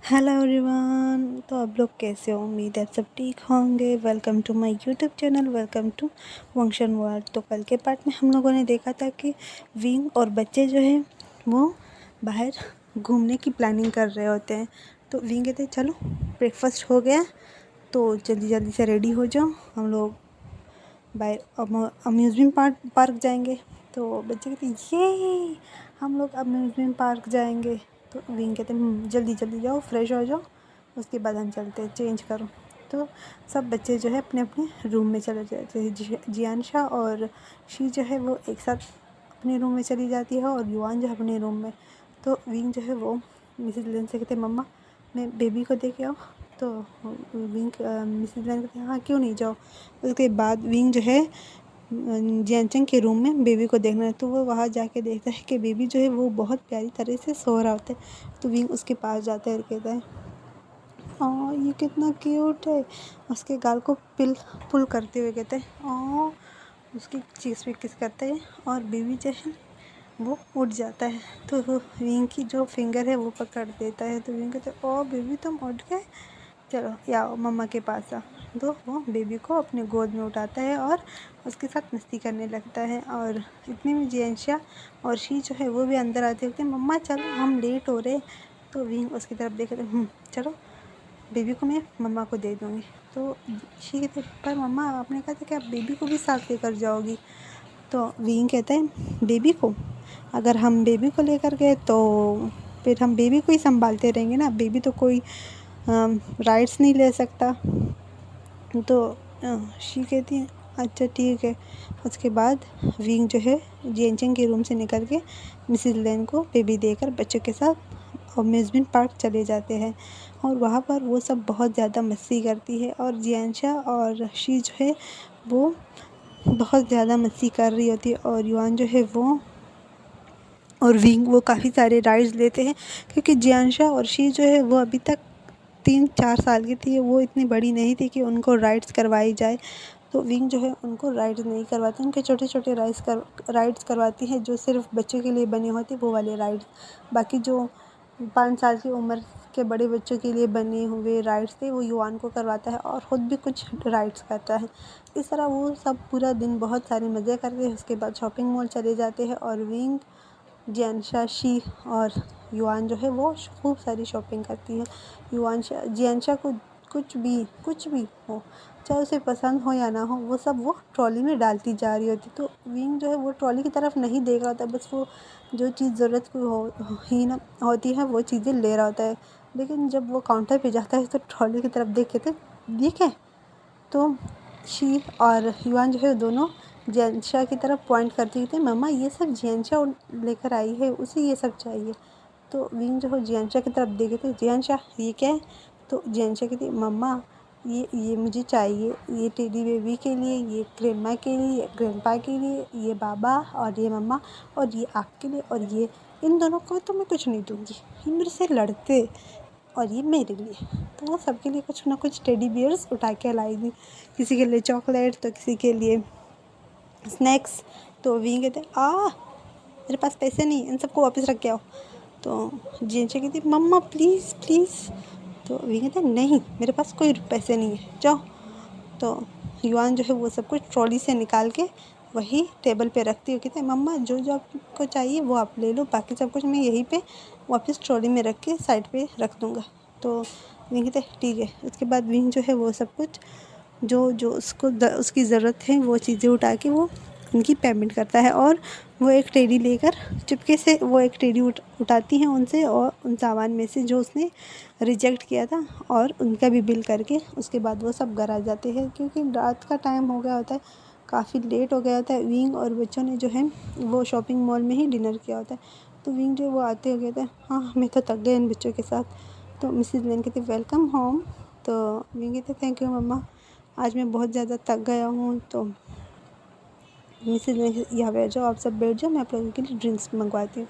Hello everyone. तो आप लोग कैसे हो? उम्मीद है सब ठीक होंगे। Welcome to my YouTube channel, welcome to Vanshan world. तो कल के पार्ट में हम लोगों ने देखा था कि विंग और बच्चे जो हैं वो बाहर घूमने की प्लानिंग कर रहे होते हैं। तो विंग कहते चलो ब्रेकफास्ट हो गया तो जल्दी जल्दी से रेडी हो जाओ, हम लोग बाहर अम्यूज़मेंट पार्क जाएंगे। तो बच्चे कहते ये हम लोग अम्यूज़मेंट पार्क जाएंगे। तो विंग कहते जल्दी जल्दी जाओ, फ्रेश हो जाओ, उसके बाद हम चलते हैं, चेंज करो। तो सब बच्चे जो है अपने अपने रूम में चले जाते हैं। जियानशा और शी जो है वो एक साथ अपने रूम में चली जाती है और युवान जो है अपने रूम में। तो विंग जो है वो मिसेज लेन से कहते मम्मा मैं बेबी को दे के आओ। तो विंग मिसेज लेन कहते हाँ क्यों नहीं जाओ। उसके बाद विंग जो है जियानचंग के रूम में बेबी को देखना है। तो वो वहाँ जाके देखता है कि बेबी जो है वो बहुत प्यारी तरह से सो रहा होता है। तो विंग उसके पास जाता है और कहता है हाँ ये कितना क्यूट है। उसके गाल को पुल करते हुए कहते हैं उसकी चीज़ पे किस करता है और बेबी जो है वो उठ जाता है। तो वो विंग की जो फिंगर है वो पकड़ देता है। तो विंग कहते हैं ओ बेबी तुम उठ गए, चलो या मम्मा के पास आ। तो वो बेबी को अपने गोद में उठाता है और उसके साथ मस्ती करने लगता है। और इतने में जियानशा और शी जो है वो भी अंदर आते होते हैं, मम्मा चलो हम लेट हो रहे। तो विंग उसकी तरफ देखते चलो बेबी को मैं मम्मा को दे दूँगी। तो शी कहते पर मम्मा आपने कहा था कि आप बेबी को भी साथ लेकर जाओगी। तो विंग कहता है बेबी को अगर हम बेबी को लेकर गए तो फिर हम बेबी को ही संभालते रहेंगे ना, बेबी तो कोई राइट्स नहीं ले सकता। तो शी कहती है अच्छा ठीक है। उसके बाद विंग जो है जियानचंग के रूम से निकल के मिसेस लेन को बेबी देकर बच्चों के साथ अम्यूज़मेंट पार्क चले जाते हैं। और वहाँ पर वो सब बहुत ज़्यादा मस्ती करती है और जियानशा और शी जो है वो बहुत ज़्यादा मस्ती कर रही होती है और युवान जो है वो और विंग वो काफ़ी सारे राइड्स लेते हैं। क्योंकि जियानशा और शी जो है वो अभी तक 3-4 साल की थी, वो इतनी बड़ी नहीं थी कि उनको राइड्स करवाई जाए। तो विंग जो है उनको राइड्स नहीं करवाती, उनके छोटे छोटे राइड्स करवाती है जो सिर्फ बच्चों के लिए बने होते वो वाले राइड्स। बाकी जो 5 साल की उम्र के बड़े बच्चों के लिए बने हुए राइड्स थे वो युवान को करवाता है और ख़ुद भी कुछ राइड्स करता है। इस तरह वो सब पूरा दिन बहुत सारे मज़े करते हैं। उसके बाद शॉपिंग मॉल चले जाते हैं और विंग जियानशा शी और युआन जो है वो खूब सारी शॉपिंग करती है। जियानशा को कुछ भी हो, चाहे उसे पसंद हो या ना हो, वो सब वो ट्रॉली में डालती जा रही होती। तो विंग जो है वो ट्रॉली की तरफ नहीं देख रहा होता, बस वो जो चीज़ ज़रूरत की ही ना होती है वो चीज़ें ले रहा होता है। लेकिन जब वो काउंटर पे जाता है तो ट्रॉली की तरफ देखे तो शी और युआन जो है दोनों जियानशा की तरफ पॉइंट करती हुई थी मम्मा ये सब जियानशा लेकर आई है, उसे ये सब चाहिए। तो विंग जो है जियानशा की तरफ देखे थे, जियानशा ये क्या है। तो जियानशा कहती मम्मा ये मुझे चाहिए, ये टेडी बेबी के लिए, ये ग्रैंडमा के लिए, ये ग्रैंडपा के लिए, ये बाबा और ये मम्मा और ये आपके लिए और ये इन दोनों को तो मैं कुछ नहीं दूँगी, ये मेरे से लड़ते और ये मेरे लिए। तो वो सबके लिए कुछ ना कुछ टेडी बियर्स उठा के लाई थी, किसी के लिए चॉकलेट तो किसी के लिए स्नैक्स। तो विंग कहते मेरे पास पैसे नहीं, इन सबको वापस रख के आओ। तो जियानशा कहती मम्मा प्लीज़ प्लीज़। तो विंग कहते नहीं मेरे पास कोई पैसे नहीं है, जाओ। तो युआन जो है वो सब कुछ ट्रॉली से निकाल के वही टेबल पे रखती हुई कहते मम्मा जो जो आपको चाहिए वो आप ले लो, बाकी सब कुछ मैं यहीं पे वापस ट्रॉली में रख के साइड पे रख दूँगा। तो विंग कहते ठीक है। उसके बाद विंग जो है वो सब कुछ जो जो उसकी ज़रूरत है वो चीज़ें उठा के वो उनकी पेमेंट करता है। और वो एक टेडी लेकर चुपके से वो एक टेडी उठाती हैं उनसे और उन सामान में से जो उसने रिजेक्ट किया था और उनका भी बिल करके उसके बाद वो सब घर आ जाते हैं। क्योंकि रात का टाइम हो गया होता है, काफ़ी लेट हो गया होता है। विंग और बच्चों ने जो है वो शॉपिंग मॉल में ही डिनर किया होता है। तो विंग जो वो आते हो गए थे हाँ मैं तो थक गए इन बच्चों के साथ। तो मिसेज लेन कहती वेलकम होम। तो विंग कहते थैंक यू मम्मा, आज मैं बहुत ज़्यादा थक गया हूँ। तो मिसेज ने यहाँ बैठ जाओ, आप सब बैठ जाओ, मैं आप लोगों के लिए ड्रिंक्स मंगवाती हूँ।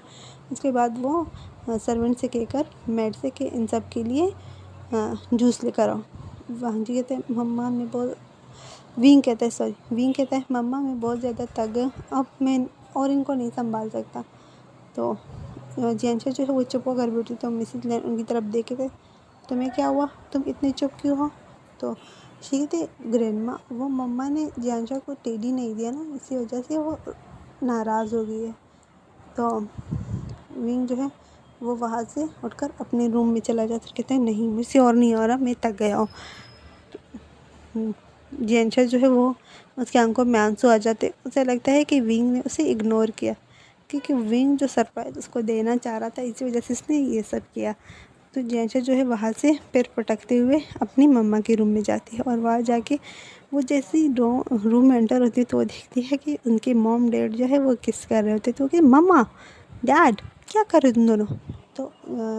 उसके बाद वो सर्वेंट से कहकर मेड से कि इन सब के लिए जूस लेकर आओ। वहाँ जी कहते हैं मम्मा मैं बहुत विंग कहता है मम्मा मैं बहुत ज़्यादा थक गया, अब मैं और इनको नहीं संभाल सकता। तो जियानशा जो है वो चुप होकर बैठी। तो मिसेज लेन उनकी तरफ देखे थे तुम्हें क्या हुआ, तुम इतने चुप क्यों हो? तो शी कहती ग्रैंडमा, वो मम्मा ने जियांशा को टेडी नहीं दिया ना, इसी वजह से वो नाराज़ हो गई है। तो विंग जो है वो वहाँ से उठकर अपने रूम में चला जाता है। कहते हैं नहीं, मुझसे और नहीं हो रहा, मैं थक गया हूँ। जियांशा जो है वो उसकी आंखों में आंसू आ जाते। उसे लगता है कि विंग ने उसे इग्नोर किया, क्योंकि विंग जो सरप्राइज़ उसको देना चाह रहा था, इसी वजह से इसने ये सब किया। तो जियांशा जो है वहाँ से पैर पटकते हुए अपनी मम्मा के रूम में जाती है, और वहाँ जाके वो जैसे ही रूम में एंटर होती है तो वो देखती है कि उनके मॉम डैड जो है वो किस कर रहे होते। तो वो कहती मम्मा डैड क्या कर रहे हो तुम दोनों? तो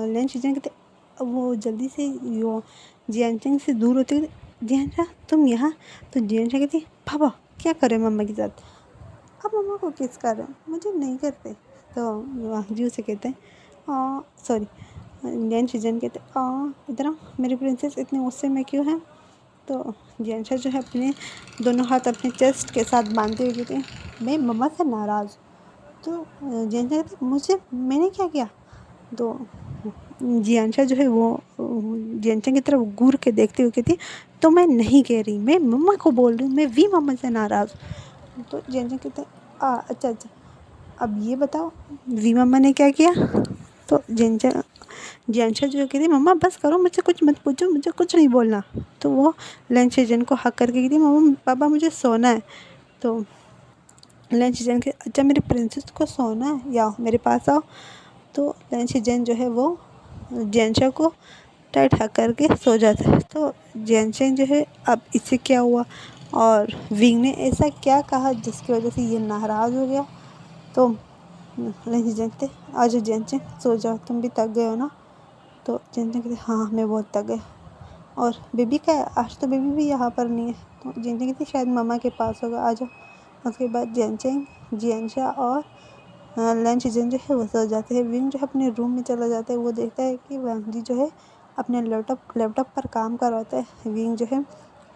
लेन शिजन कहते, अब वो जल्दी से वो जियांशा से दूर होते हुए, जियांशा तुम यहाँ? तो जियांशा कहती पापा क्या कर रहे हैं मम्मा के साथ? आप मम्मा को किस कर रहे हैं? मुझे नहीं करते। तो वांगजी उसे कहते हैं सॉरी, जैन शिजन कहते इधर आओ मेरी प्रिंसेस, इतने गुस्से में क्यों है? तो जियांशा जो है अपने दोनों हाथ अपने चेस्ट के साथ बांधते हुए कहते हैं मैं मम्मा से नाराज़। तो जियांशा कहते मुझे, मैंने क्या किया? तो जियांशा जो है वो जियांशा की तरफ घूर के देखते हुए कहती तो मैं नहीं कह रही, मैं मम्मा को बोल रही हूँ, मैं भी मम्मा से नाराज़। तो जियांशा कहते अच्छा अच्छा, अब ये बताओ वी मम्मा ने क्या किया? तो जियांशा जो कहती मम्मा बस करो, मुझसे कुछ मत पूछो, मुझे कुछ नहीं बोलना। तो वो लंच सीजन को हक करके कहती मम्मा पापा मुझे सोना है। तो लंच सीजन के अच्छा मेरी प्रिंसेस को सोना है, या मेरे पास आओ। तो लंच सीजन जो है वो जियांशा को टाइट हक करके सो जाता है। तो जियांशा जो है अब इससे क्या हुआ, और विंग ने ऐसा क्या कहा जिसकी वजह से ये नाराज़ हो गया? तो लंच जानते आज जेंचे सो जाओ, तुम भी थक गए हो ना? तो जेंचे कहते हाँ मैं बहुत थक गया। और बेबी का आज तो बेबी भी यहाँ पर नहीं है। तो जेंचे कहती शायद मम्मा के पास होगा, आ जाओ। उसके बाद जेंचेंग जियांशा और लंच सीजन जो है वो सो जाते हैं। विंग जो है अपने रूम में चला जाता है। वो देखता है कि वांगजी जो है अपने लैपटॉप पर काम कर रहा होता है। विंग जो है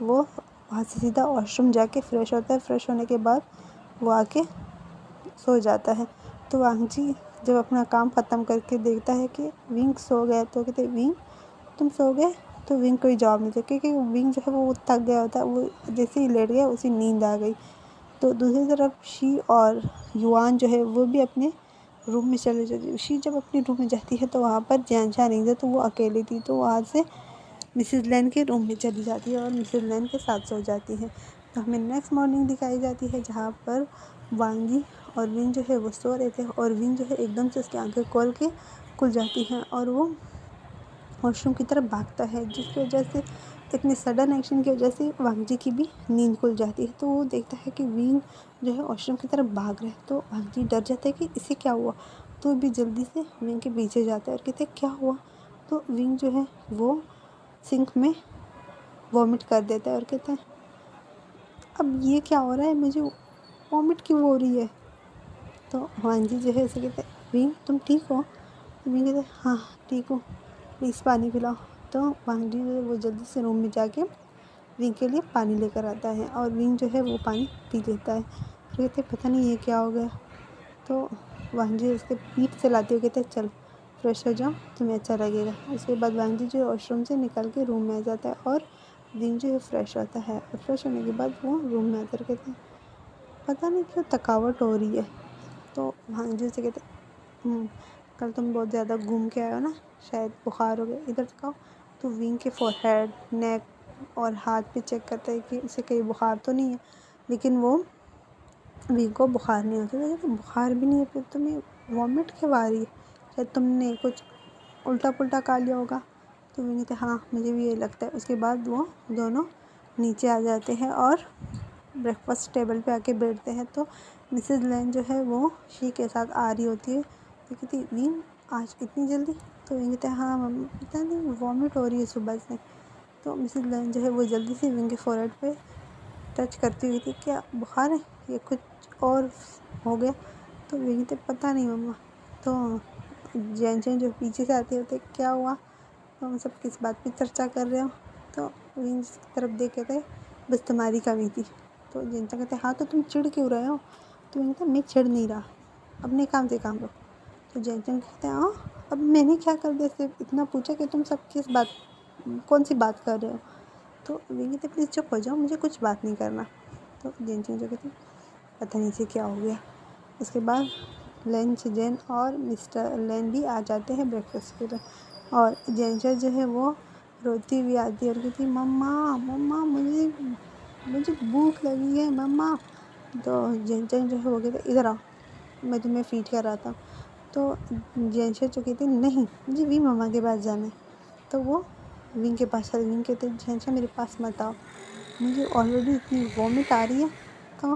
वो वहाँ से सीधा वॉशरूम जाके फ्रेश होता है। फ्रेश होने के बाद वो आके सो जाता है। तो वांगजी जब अपना काम ख़त्म करके देखता है कि विंग सो गया, तो कहते विंग तुम सो गए? तो विंग कोई जवाब नहीं देता, क्योंकि विंग जो है वो थक गया होता है। वो जैसे ही लेट गया उसी नींद आ गई। तो दूसरी तरफ शी और युआन जो है वो भी अपने रूम में चले जाती है। शी जब अपने रूम में जाती है तो वहाँ पर जियांशा नहीं था, तो वो अकेली थी। तो वहाँ से मिसेस लैन के रूम में चली जाती है और मिसेस लैन के साथ सो जाती है। तो हमें नेक्स्ट मॉर्निंग दिखाई जाती है, जहाँ पर वांगी और विंग जो है वो सो रहे थे, और विंग जो है एकदम से उसकी आंखें खोल के खुल जाती हैं और वो वॉशरूम की तरफ भागता है, जिसकी वजह से इतनी सडन एक्शन की वजह से वांगजी की भी नींद खुल जाती है। तो वो देखता है कि विंग जो है वॉशरूम की तरफ भाग रहा है। तो वांगजी डर जाता है कि इसे क्या हुआ। तो भी जल्दी से विंग के पीछे जाता है और कहते हैं क्या हुआ। तो विंग जो है वो सिंक में वॉमिट कर देता है और कहता है अब ये क्या हो रहा है, मुझे वॉमिट क्यों हो रही है? तो वांजी जो है उसे कहते हैं विंग तुम ठीक हो? तो विंग कहते हैं हाँ ठीक हूँ, प्लीज़ पानी पिलाओ। तो वांजी जो है वो जल्दी से रूम में जाके विंग के लिए पानी लेकर आता है, और विंग जो है वो पानी पी लेता है। फिर कहते पता नहीं ये क्या हो गया। तो वांजी उसके पीठ से लाते हुए कहते हैं चल फ्रेश हो जाओ, तुम्हें अच्छा लगेगा। उसके बाद वांजी जो है वॉशरूम से निकल के रूम में आ जाता है, और विंग जो है फ्रेश होता है। और फ्रेश होने के बाद वो रूम में आकर कहते हैं पता नहीं क्यों थकावट हो रही है। तो वांजी से कहते कल तुम बहुत ज़्यादा घूम के आए हो ना, शायद बुखार हो गया, इधर दिखाओ। तो विंग के फोरहेड, नेक और हाथ पे चेक करता है कि उसे कहीं बुखार तो नहीं है, लेकिन वो विंग को बुखार नहीं होता। तो बुखार भी नहीं है, फिर तुम्हें वॉमिट क्यों आ रही है? शायद तुमने कुछ उल्टा पुल्टा खा लिया होगा। तो विंग कहते हाँ मुझे भी यही लगता है। उसके बाद वो दोनों नीचे आ जाते हैं और ब्रेकफास्ट टेबल पे आके बैठते हैं। तो मिसेस लैन जो है वो शी के साथ आ रही होती है। तो कहती विंग आज इतनी जल्दी? तो विंग कहते हैं हाँ मम्मी पता नहीं वॉमिट हो रही है सुबह से। तो मिसेस लैन जो है वो जल्दी से विंग के फोरहेड पे टच करती हुई थी, क्या बुखार है या कुछ और हो गया? तो विंग कहते पता नहीं मम्मा। तो जैन जो पीछे से आते होते क्या हुआ, तो हम सब किस बात पे चर्चा कर रहे हो? तो विंग की तरफ देख कहते बस तुम्हारी कमी थी। तो जिनसा कहते हाँ तो तुम चिढ़ क्यों रहे हो? तो विंग कहते मैं चिढ़ नहीं रहा, अपने काम से काम लो। तो जैनचंद कहते हैं हाँ अब मैंने क्या कर दिया, सिर्फ इतना पूछा कि तुम सब किस बात कौन सी बात कर रहे हो? तो विंग कहते प्लीज़ चुप हो जाओ, मुझे कुछ बात नहीं करना। तो जेनचेन जो कहती पता नहीं से क्या हो गया। उसके बाद लंच जेन और मिस्टर लेन भी आ जाते हैं ब्रेकफास्ट के लिए, और जेनचर जो है वो रोती हुई आती है और कहती मम्मा मम्मा मुझे भूख लगी है मम्मा। तो जेनचर जो है वो कहते इधर आओ, मैं तुम्हें फीड कर रहा था। तो जेनचर जो कहती नहीं, मुझे वी मम्मा के पास जाना है। तो वो विंग के पास चल, विंग कहते जेनचर मेरे पास मत आओ, मुझे ऑलरेडी इतनी वॉमिट आ रही है। तो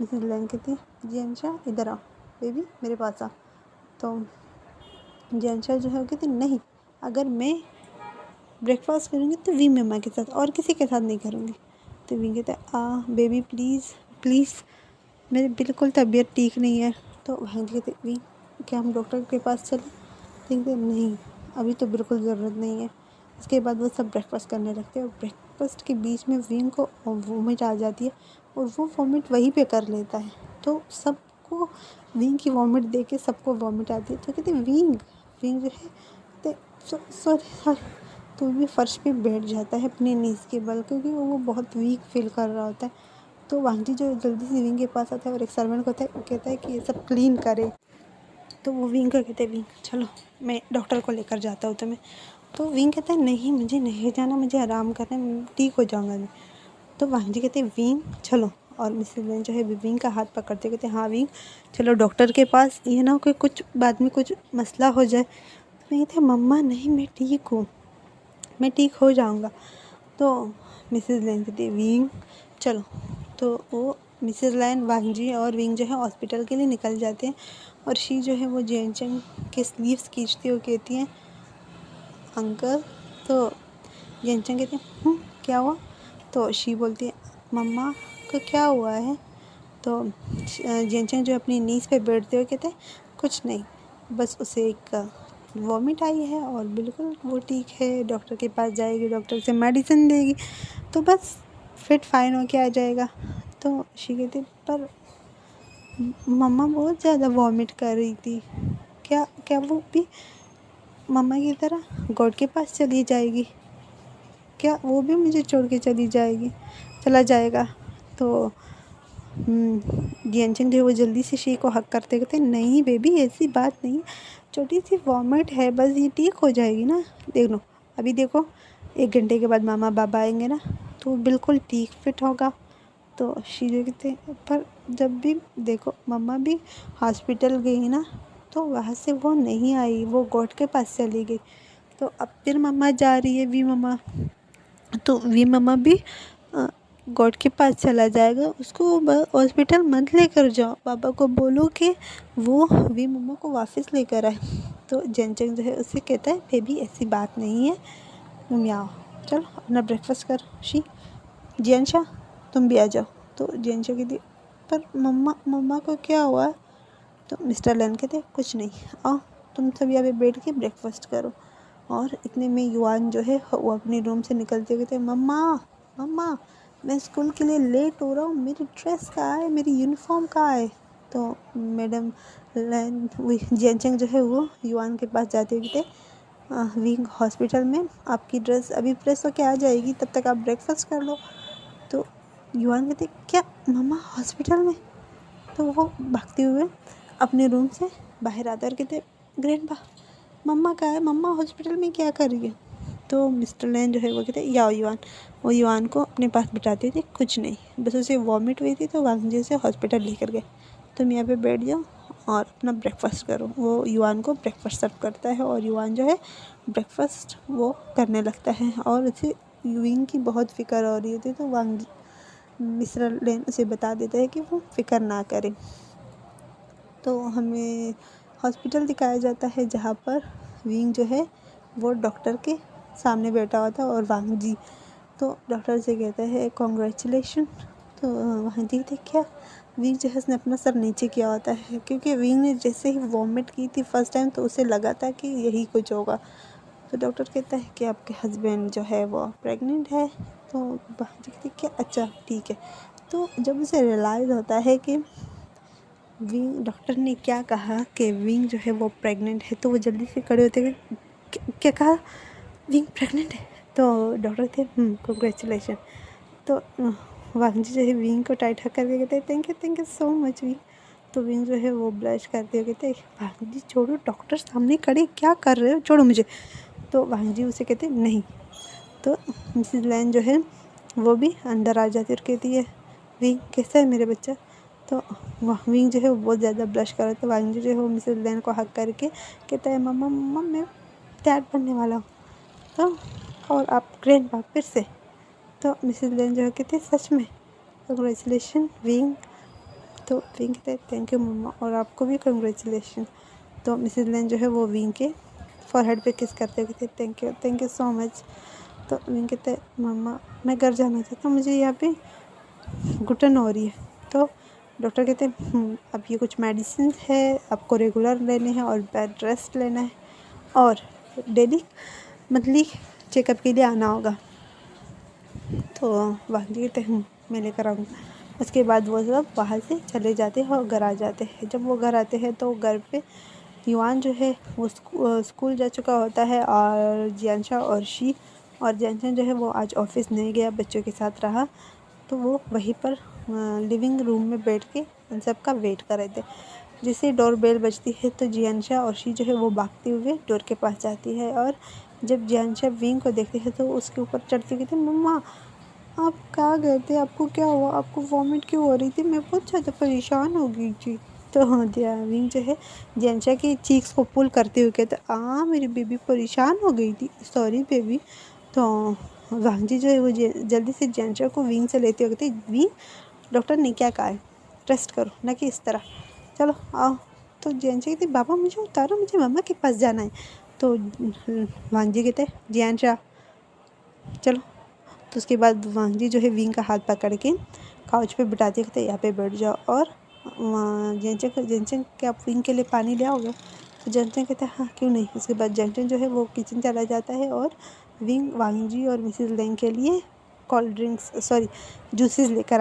मिसेस लेन कहती जेनचर इधर आओ बेबी, मेरे पास आ। तो जेनचर जो है वो कहती नहीं, अगर मैं ब्रेकफास्ट करूँगी तो वी मम्मा के साथ, और किसी के साथ नहीं करूँगी। तो विंग कहता बेबी प्लीज़ प्लीज़, मेरी बिल्कुल तबीयत ठीक नहीं है। तो भाई कहते विंग क्या हम डॉक्टर के पास चलें? कहते नहीं, अभी तो बिल्कुल ज़रूरत नहीं है। इसके बाद वो सब ब्रेकफास्ट करने लगते हैं, और ब्रेकफास्ट के बीच में विंग को वोमिट आ जाती है और वो वोमिट वहीं पे कर लेता है। तो सबको विंग की वोमिट देख के सबको वोमिट आती है। तो कहते विंग जो है सॉरी तो भी फर्श पे बैठ जाता है अपनी नीज़ के बल, क्योंकि वो बहुत वीक फील कर रहा होता है। तो वांगजी जो जल्दी से विंग के पास आता है और एक सर्वेंट को कहता है कि ये सब क्लीन करे। तो वो विंग को कहते हैं विंग चलो मैं डॉक्टर को लेकर जाता हूँ तुम्हें। तो विंग कहता है नहीं, मुझे नहीं जाना, मुझे आराम करना है, ठीक हो जाऊँगा मैं। तो वांगजी कहते हैं विंग चलो, और मिसेस लेन जो है विंग का हाथ पकड़ते कहते हाँ विंग चलो डॉक्टर के पास, ये ना कि कुछ बाद में कुछ मसला हो जाए। तो विंग कहते हैं मम्मा नहीं, मैं ठीक हूँ, मैं ठीक हो जाऊँगा। तो मिसेस लेन कहती है विंग चलो। तो वो मिसेस लेन वांगजी और विंग जो है हॉस्पिटल के लिए निकल जाते हैं, और शी जो है वो जेनचेन के स्लीव्स खींचती हुई कहती हैं अंकल। तो जेनचेन कहते हैं क्या हुआ? तो शी बोलती है मम्मा को क्या हुआ है? तो जेनचेन जो अपनी नीज़ पे बैठते हुए कहते हैं कुछ नहीं, बस उसे एक वॉमिट आई है और बिल्कुल वो ठीक है, डॉक्टर के पास जाएगी, डॉक्टर से मेडिसिन देगी तो बस फिट फाइन हो के आ जाएगा। तो शी कहती पर मम्मा बहुत ज़्यादा वॉमिट कर रही थी, क्या क्या वो भी मम्मा की तरह गॉड के पास चली जाएगी? क्या वो भी मुझे छोड़ के चला जाएगा? तो जेनचेन जो है वो जल्दी से शी को हक करते कहते नहीं बेबी ऐसी बात नहीं, छोटी सी वॉमिट है बस, ये ठीक हो जाएगी ना, देख लो अभी देखो 1 घंटे के बाद मामा बाबा आएंगे ना तो बिल्कुल ठीक फिट होगा। तो शी जो कहते पर जब भी देखो मम्मा भी हॉस्पिटल गई ना तो वहाँ से वो नहीं आई, वो गॉड के पास चली गई। तो अब फिर मम्मा जा रही है वी मम्मा, तो वी मम्मा भी गॉड के पास चला जाएगा, उसको हॉस्पिटल मत लेकर जाओ, पापा को बोलो कि वो वी मम्मा को वापस लेकर आए। तो जेनचेन जो है उससे कहता है बेबी ऐसी बात नहीं है, तुम यहाँ आओ, चलो अपना ब्रेकफास्ट करो। शी जेनशा तुम भी आ जाओ। तो जेनशा कहती पर मम्मा को क्या हुआ? तो मिस्टर लेन कहते कुछ नहीं, आओ तुम सब यहाँ पे बैठ के ब्रेकफास्ट करो। और इतने में युआन जो है वो अपने रूम से निकलते हुए कहते मम्मा मैं स्कूल के लिए लेट हो रहा हूँ, मेरी ड्रेस कहाँ है, मेरी यूनिफॉर्म कहाँ है? तो मैडम लेन जेनचेंग जो है वो युआन के पास जाते हुए कहते विंग हॉस्पिटल में आपकी ड्रेस अभी प्रेस होके आ जाएगी, तब तक आप ब्रेकफास्ट कर लो। तो युआन कहते क्या मम्मा हॉस्पिटल में? तो वो भागते हुए अपने रूम से बाहर आता और कहते ग्रैंडपा मम्मा कहाँ है, मम्मा हॉस्पिटल में क्या कर रही है? तो मिस्टर लेन जो है वो कहते याओ युआन, वो युआन को अपने पास बिठाते थे, कुछ नहीं बस उसे वॉमिट हुई थी तो वांगजी से हॉस्पिटल लेकर गए, तुम यहाँ पे बैठ जाओ और अपना ब्रेकफास्ट करो। वो युआन को ब्रेकफास्ट सर्व करता है और युआन जो है ब्रेकफास्ट वो करने लगता है, और उसे विंग की बहुत फिक्र हो रही होती तो वांगजी मिस्टर लेन उसे बता देता है कि वो फिक्र ना करे। तो हमें हॉस्पिटल दिखाया जाता है जहाँ पर विंग जो है वो डॉक्टर के सामने बैठा हुआ था और वांगजी तो डॉक्टर से कहता है कॉन्ग्रेचुलेशन। तो वांगजी थे क्या? विंग जो है उसने अपना सर नीचे किया होता है, क्योंकि विंग ने जैसे ही वॉमिट की थी फर्स्ट टाइम तो उसे लगा था कि यही कुछ होगा। तो डॉक्टर कहता है कि आपके हस्बैंड जो है वो प्रेग्नेंट है। तो वांगजी कहती क्या अच्छा ठीक है। तो जब उसे रियलाइज़ होता है कि विंग डॉक्टर ने क्या कहा कि विंग जो है वो प्रेग्नेंट है, तो वो जल्दी से खड़े होते हुए क्या कहा? विंग प्रेग्नेंट है? तो डॉक्टर थे कंग्रेचुलेशन। तो वांजी जो है विंग को टाइट हक करके कहते हैं thank you so much wing. तो विंग जो है वो ब्लश करते हुए कहते वांजी छोड़ो, डॉक्टर सामने खड़े क्या कर रहे हो, छोड़ो मुझे। तो वांजी उसे कहते नहीं। तो मिसेस लैन जो है वो भी अंदर आ जाती और कहती है विंग कैसा है मेरे बच्चा। तो विंग जो है वो बहुत ज़्यादा ब्लश कर रहा था। वांजी जो है वो मिसेस लैन को हक करके कहता है मम्मा मम्मा मैं डैड बनने वाला हूँ, तो और आप ग्रैंडपा फिर से। तो मिसेस लैन जो है कहती है सच में कंग्रेचुलेशन विंग। तो विंग कहते हैं थैंक यू मम्मा और आपको भी कंग्रेचुलेशन। तो मिसेस लैन जो है वो विंग के फॉरहेड पे किस करते हुए कहते थैंक यू सो मच। तो विंग कहते हैं मम्मा मैं घर जाना चाहता हूँ, मुझे यहाँ पे घुटन हो रही है। तो डॉक्टर कहते हैं अब ये कुछ मेडिसिन है आपको रेगुलर लेने हैं और बेड रेस्ट लेना है और डेली मंथली चेकअप के लिए आना होगा। तो वांजी कहते हैं मैं लेकर आऊँगा। उसके बाद वो सब वहाँ से चले जाते हैं और घर आ जाते हैं। जब वो घर आते हैं तो घर पे युआन जो है वो स्कूल जा चुका होता है और जियानशा और शी और जियानशा जो है वो आज ऑफिस नहीं गया, बच्चों के साथ रहा। तो वो वहीं पर लिविंग रूम में बैठ के उन सब का वेट कर रहे थे। जैसे डोर बेल बजती है तो जियानशा और शी जो है वो भागते हुए डोर के पास जाती है और जब जियानशा विंग को देखती है तो उसके ऊपर चढ़ती कहती है मम्मा आप कहाँ गए थे, आपको क्या हुआ, आपको वॉमिट क्यों हो रही थी, मैं बहुत ज़्यादा परेशान हो गई थी। तो विंग जो है जियानशा की चीक्स को पुल करते हुए कहते मेरी बेबी परेशान हो गई थी, सॉरी बेबी। तो वांजी जो है वो जल्दी से जियानशा को विंग से लेते हुए कहते विंग डॉक्टर ने क्या कहा है, रेस्ट करो ना कि इस तरह, चलो आओ। तो जियानशा कहती बाबा मुझे उतारो, मुझे मम्मा के पास जाना है। तो वांजी कहते जियानशा चलो। तो उसके बाद वांजी जो है विंग का हाथ पकड़ के काउच पे बिठाती कहते यहाँ पे बैठ जाओ और जेंचन क्या आप विंग के लिए पानी ले आओगे। तो जेंचन कहता है हाँ क्यों नहीं। उसके बाद जेंचन जो है वो किचन चला जाता है और विंग वांजी और मिसेस लेंग के लिए कोल्ड ड्रिंक्स जूसेस लेकर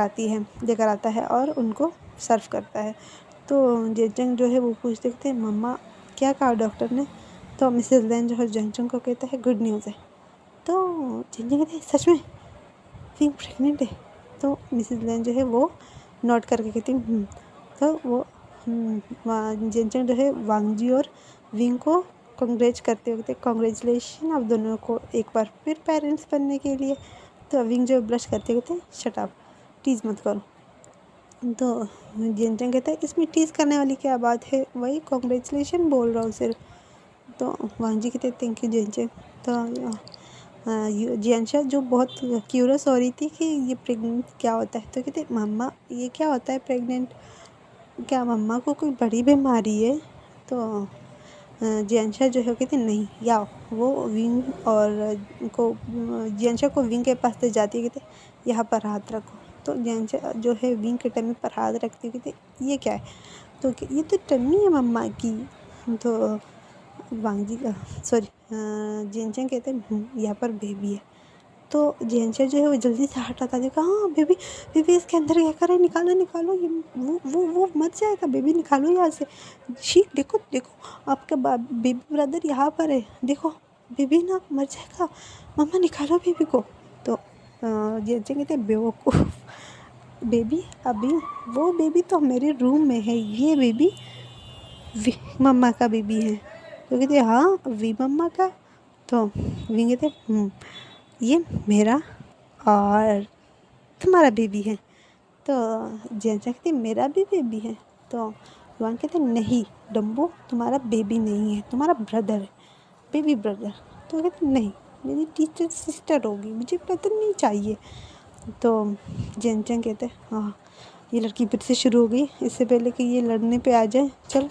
आता है और उनको सर्व करता है। तो जेंचन जो है वो पूछते कहते मम्मा क्या कहा डॉक्टर ने। तो मिसेस लेंग जो है जेंचन को कहता है गुड न्यूज़ है। तो जेंचन कहते हैं सच में विंग प्रेग्नेंट है। तो मिसेस लेन जो है वो नोट करके कहती तो वो जेंचन जो है वांगजी और विंग को कंग्रेच करते हुए कॉन्ग्रेचुलेशन आप दोनों को एक बार फिर पेरेंट्स बनने के लिए। तो विंग जो ब्लश करते कहते शट अप, टीज़ मत करो। तो जेंचन कहता है इसमें टीज़ करने वाली क्या बात है, वही कॉन्ग्रेचुलेशन बोल रहा हूँ सिर्फ। तो वांगजी कहते थैंक यू जेंचन। तो जियानशा जो बहुत क्यूरियस हो रही थी कि ये प्रेग्नेंट क्या होता है तो कहते मम्मा ये क्या होता है प्रेग्नेंट, क्या मम्मा को कोई बड़ी बीमारी है। तो जियानशा जो है कहती नहीं या वो विंग और को जियानशा को विंग के पास ले जाती है कहते यहाँ पर हाथ रखो। तो जियानशा जो है विंग के टमी पर हाथ रखती है कहते ये क्या है। तो ये तो टमी है मम्मा की। तो वांगजी जियानशा कहते हैं यहाँ पर बेबी है। तो जियानशा जो है वो जल्दी से हटाता देखा हाँ बेबी बेबी इसके अंदर क्या करे, निकालो निकालो ये वो मत जाएगा, बेबी निकालो यहाँ से। शी देखो देखो आपका बेबी ब्रदर यहाँ पर है, देखो बेबी ना मर जाएगा, मम्मा निकालो बेबी को। तो जियानशा कहते हैं बेवकूफ़, बेबी अभी वो बेबी तो मेरे रूम में है, ये बेबी मम्मा का बेबी है। तो कहते हाँ वी मम्मा का। तो वी कहते ये मेरा और तुम्हारा बेबी है। तो जेंचा कहते मेरा भी बेबी है। तो युवान कहते नहीं डम्बो तुम्हारा बेबी नहीं है, तुम्हारा ब्रदर है, बेबी ब्रदर। तो कहते नहीं मेरी टीचर सिस्टर होगी, मुझे ब्रदर नहीं चाहिए। तो जेंचन कहते हाँ ये लड़की फिर से शुरू हो गई, इससे पहले कि ये लड़ने पे आ जाए चल